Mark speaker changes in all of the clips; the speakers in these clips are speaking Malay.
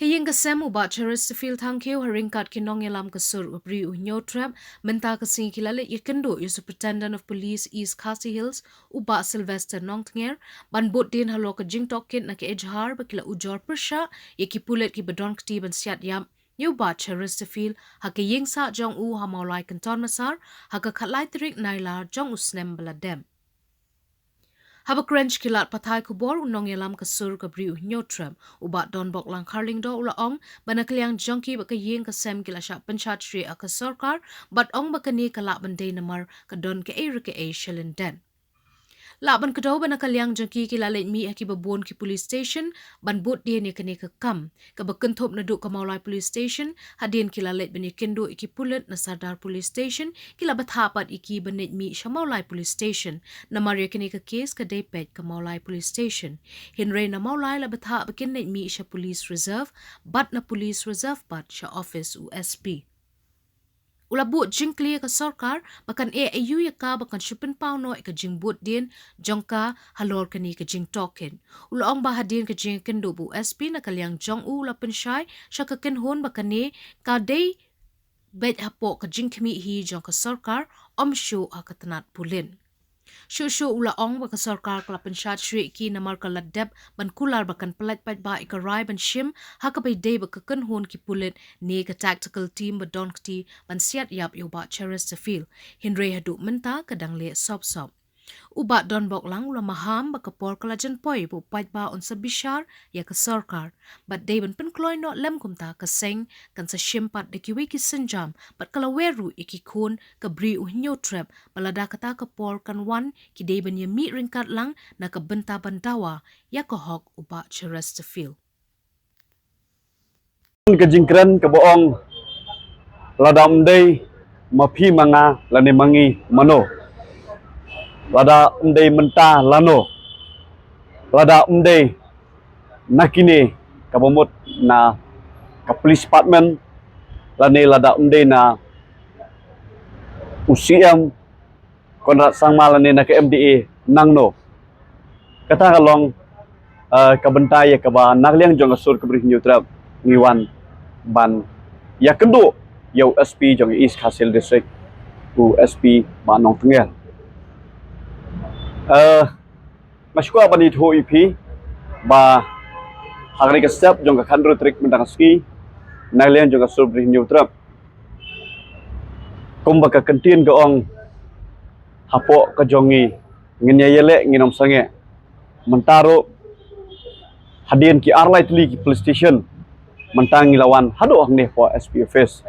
Speaker 1: Kayeng kasem ubat charis fil thankiu haringkat ki Nongïalam kasur ubri unyotrap menta kasing kilale yekendo yu Superintendent of Police East Khasi Hills ubat Sylvester Nongtnger ban bot din Halor ka jingtokin na ki Ejahar bakila ujor persha yeki Pulit ki badon kti ban Siat yam yu bat charis fil hakayeng sa jong u hamaulai kanton masar haka khatlai trik naila jong usnem baladem. Haba krench kilat patai kubor Nongïalam kasur kabriu nyotram ubat don bok lang karling do ula ong banakliang jongki baka yeng kasem kila syak Pynshad Shrieh aka Sorkar bat ong bakani kalak bandai namar kadon ke shilin den. Laban kedau bana kaliang jengki ki lalit mi aki babon ki police station ban bot dia ni kene ke kam ke bekentop naduk ke maulai police station hadin ki lalit bani kendo iki Pulit na sardar police station ki labat hapat iki banit mi sya maulai police station na maria kene ke kes ke depet ke maulai police station hinre na maulai labat ha bekinit mi sya police reserve bat na police reserve bat sya office USP. Ula buat jing clear ke Sorkar bakan ayu ya ka bakan syupen pau no ke jing buat din jongka Halor kani ke jing token. Ula ong bahadin ke jing kendo bu SP na kaliang jong u la Pynshad sya ke kenhon bakan ne ka day bet hapo ke jing kemi hi jong ke Sorkar om show akatanat pulin. Shushu ula ong baka Sorkar kala Pynshad Shrieh ki namar kala deb ban kular bakan pelat pat ba ikarai ban shim haka bay day baka kenhon ki Pulit ne ka tactical team ba don kti ban Siat yap yo ba charis sa fil hinre hadu menta kadang le sop. Ubat don bok lang ula maham baka por kala jan poi bu pat ba on sa bishar ya ka Sorkar bat day ban penkloy no lem kumta ka seng kan sa shim pat de kiwi ki senjam bat kala weru iki kun ka bri uhnyo trap balada kata ka por kan wan ki day ban ya mi ringkat lang na ka benta bandawa ya ka hok ubat charis sa fil.
Speaker 2: Kejingkran keboong ladam day mapi manga lani mangi mano lada umday menta lano lada umday nakini kabomot na ka police department lani lada umday na UCM konrat sangma lani na ka MDA nangno kata kalong kabentay ka ba nakliang jong asur kabri nyutrap ngiwan ban ya kendo yo SP jong East Khasi District USP ba Nongtnger masyukwa ba nito IP ba hagani ka step jong ka kandro trik mendang ski naglian jong ka subri nyutrap kumba ka kantin gaong hapo ka jongi nginyayele nginom sange mentaro hadin ki arlait li ki police station mentang ngilawan hado ang ne po SP office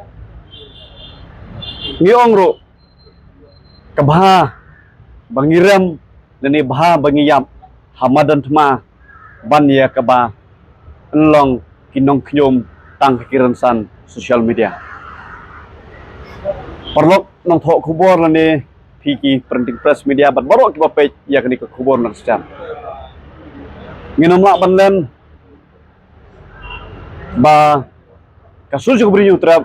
Speaker 2: ngiong ro kabha bangiram nani baha bangiyam hamadan tma ban ya kaba enlong kinong knyom tang kiransan social media perlok nong thok khubor lani piki printing press media bat borok ki bapej ya kani ka khubor nang sejam nginom lak banlen ba kasus ko brinyu trap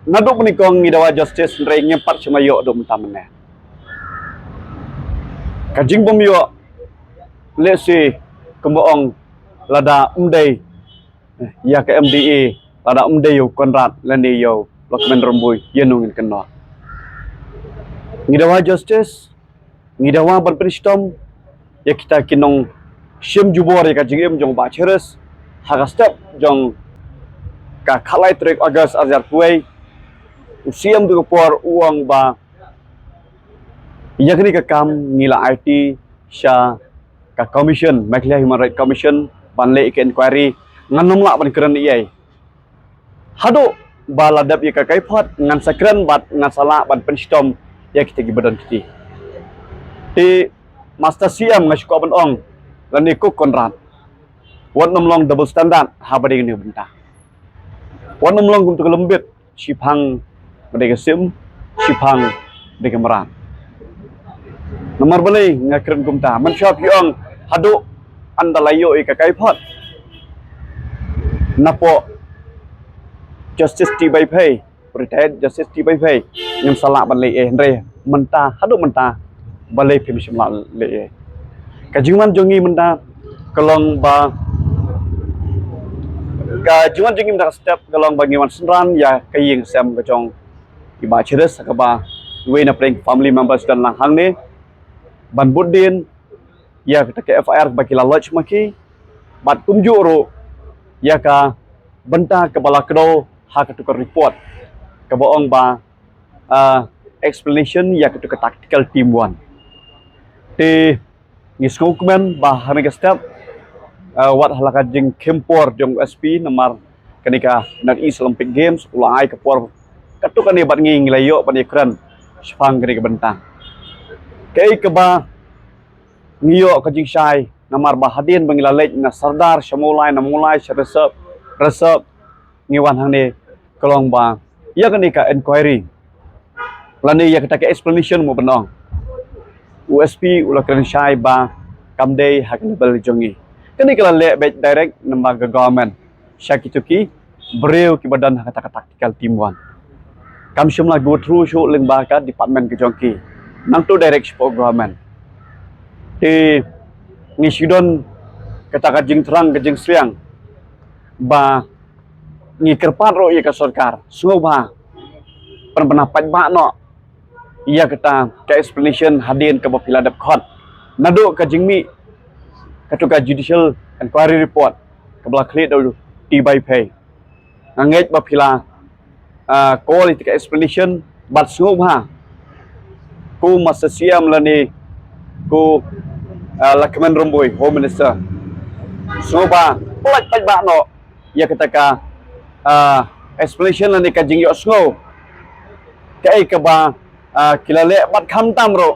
Speaker 2: ngaduk menikong ngidawa justice nrei ngepat semayo do mentamene kajing bomyo lesi kemboong lada umday ya ke MDA lada umday yo konrat lani yo lokmen romboy yenungin keno ngidawa justice ngidawa ban penistom ya kita kinong sim jubor ya kajing jong ba cheres haga step jong ka khalai trek agas azar kuai usiam tu por uang ba yakni ka kam ngila IT Shah ka commission Malaysia Human Rights Commission banle ke inquiry nganom la ban keren iai hado baladap ya ka kaipot ngan sakren bat ngan sala ban penstom ya kita gi badan kiti ti master siam ngasuko ban ong lani ko konrat wan nomlong double standard habade ni benta wan nomlong kum tu lembet sipang bade sim sipang de kemeran nomor beli ngakren kumta mensyap yung hadu andalayo ikakai pot napo justice ti bai pay retired justice ti bai pay ngam salak ban le andre menta hadu menta balai pim simla le kajiman jongi menta kelong ba Juan jengim dak step galong bagi wan senran ya kaying sem kejong iba ceres akaba we na prank family members dan lang hang ni ban budin ya kita ke FIR bagi la lodge maki bat kumju ro ya ka benta ke bala kedo ha ke tukar report ke boong ba explanation ya ke tukar tactical team 1 te ni skokmen ba harga step wat halaka jing kempor jong SP nomor kenika nak East Olympic Games ulai ke por katukan ni bat nging layo ban ikran sepang kenika bentang kei ke ba ngiyo ke jing Shai nomor bahadin bangilalek na sardar samulai na mulai resep ngiwan hang ni kolong ba ya kenika inquiry lani ya kita ke explanation mo benong USP ulakran Shai ba kamdei hak level jongi kini kalau le direct nama government syakituki beriu ki badan kata tactical team 1 kam semla go through show lembah ka department ke jongki nang tu direct support government ti ni sidon kata jing terang ke jing siang ba ni kerpat ro ye ka Sorkar sungu ba pendapat ba no ia kata ke explanation hadin ke bapila dap khot nadu ka jingmi katuka judicial inquiry report kabla clear dulu by pay ngej bapila quality explanation bat sungguh ha ku masa siam lani ku lakman romboy home minister sungguh ba pulat pajba no ya kataka explanation lani kajing yo sungguh kai ka ba kilale bat kham tam ro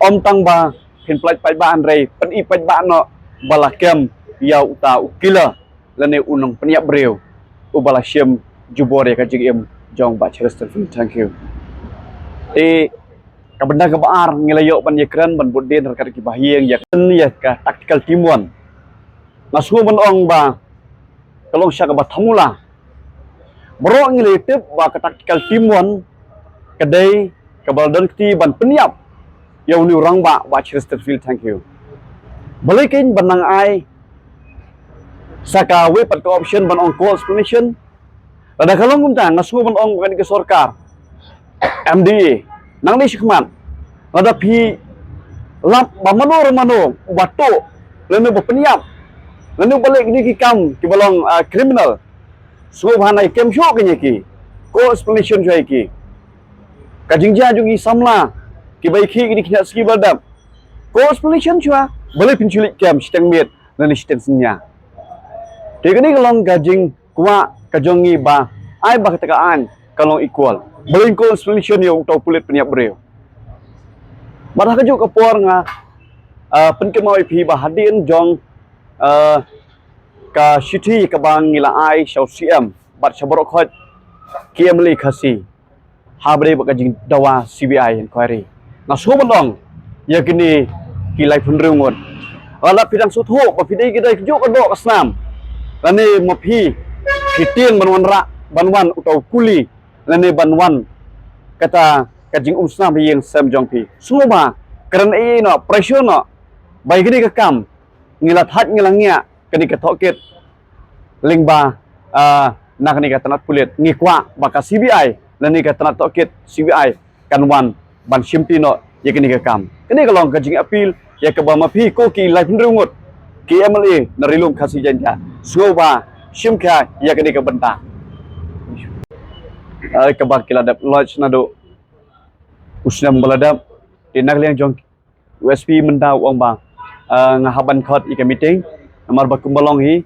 Speaker 2: om tang ba hin plaj pai ba andrei pen I pai ba no balakem ya uta ukila lane unong peniap breu ubala siem jubore ka jigem jong ba chester thank you ka benda ka baar ngilayo ban yekran ban budin rekat ki bahieng ya ka tactical team 1 masu ban ong ba kalong sya ka ba thamula bro ngilay tip ba ka tactical team 1 kadai ka baldan ti ban peniap yang ni orang ba Chesterfield thank you balikin banang ai saka we pat ko option ban on call explanation ada kalong kumta ngasu ban on kan ke Sorkar MDA nang ni sikman ada pi lap ba mano bato lene ba peniap lene balik ni ki kam ki balong criminal so bhanai kem show ke ki call explanation jai ki kajingja jungi samla ki bai khi ni khia ski badam ko explanation chua boleh pinculik kem steng miet dan steng senya te kini kalong gajing kwa kajongi ba ai ba katakaan kalong equal boleh ko explanation yo tau pulit peniap breu barah kajuk ka por nga penkemau ip ba hadin jong ka city ka bang ngila ai shau cm bat saborok khot kiamli khasi habre ba kajing dawa CBI inquiry na so bandong ya kini kilai punrungun ala pidang sutho pa pidai kita jo ka do kasnam lani mapi kitien banwan utau kuli lani banwan kata kajing snam yang sam jongpi suma karan no pressure no bai kini ka kam ngilat hat ngilangnya kini ka thoket lingba nak ni ka tanat pulit ngikwa baka CBI lani ka tanat thoket CBI kanwan ban simpino ya kini ka kam kini kalong kajing apil ya ke ba mapi ko ki lai punrungut ki MLA narilum khasi janja soba simkha ya kini ka benta ai ka ba kiladap lodge nado usnam baladap tinak liang jong USP menda wang ba ngahaban khot ika meeting namar ba kumbalong hi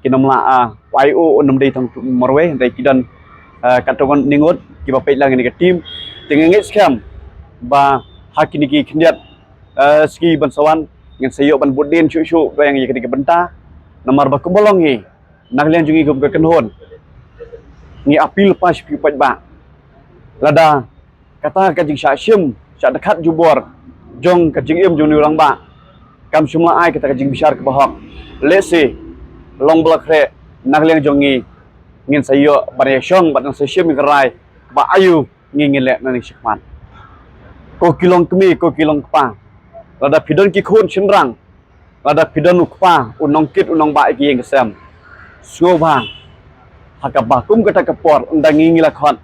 Speaker 2: kinamla YO onam dei thang marwe dai kidan katongon ningot ki ba pailang ni ka team tingengit scam ba hakini ki khndiat ski ban sawan ngin sayo ban budin chu bayang yek ke benta namar ba kumbolong hi naklian jungi gum ke kenhon ni apil pas pi pat ba lada kata ka jing syim sya dekat jubor jong ka jing im jung ni orang ba kam semua ai kita ka jing besar ke bahok lese long blok re naklian jongi ngin sayo variation ban syim kerai ba ayu ngin le nani sikman ko kilong kemi ko kilong pa lada pidon ki khon chinrang lada pidon ukpa unong kit unong ba ki yang kesam Suova hakabakum kata kapor undangi ngilakon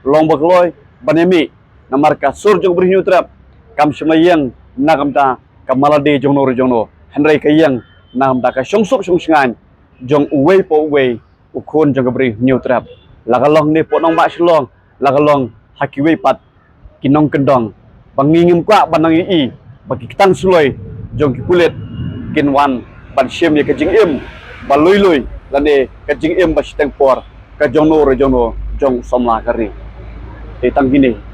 Speaker 2: long bakloi banemi namarka sur jong beri nyutrap kam semayang nagamta kamalade jong no jono henry kayang nagamta ka songsup songsengan jong uwei po uwei ukun jong beri nyutrap lagalong ni po nong ba slong lagalong hakiwei pat kinong kendong pangingim kwa banang i bagi kitang suloi jong kipulit kinwan ban syem ye kajing im balui lane kajing im ba siteng por ka jong no jong somla kari tang gini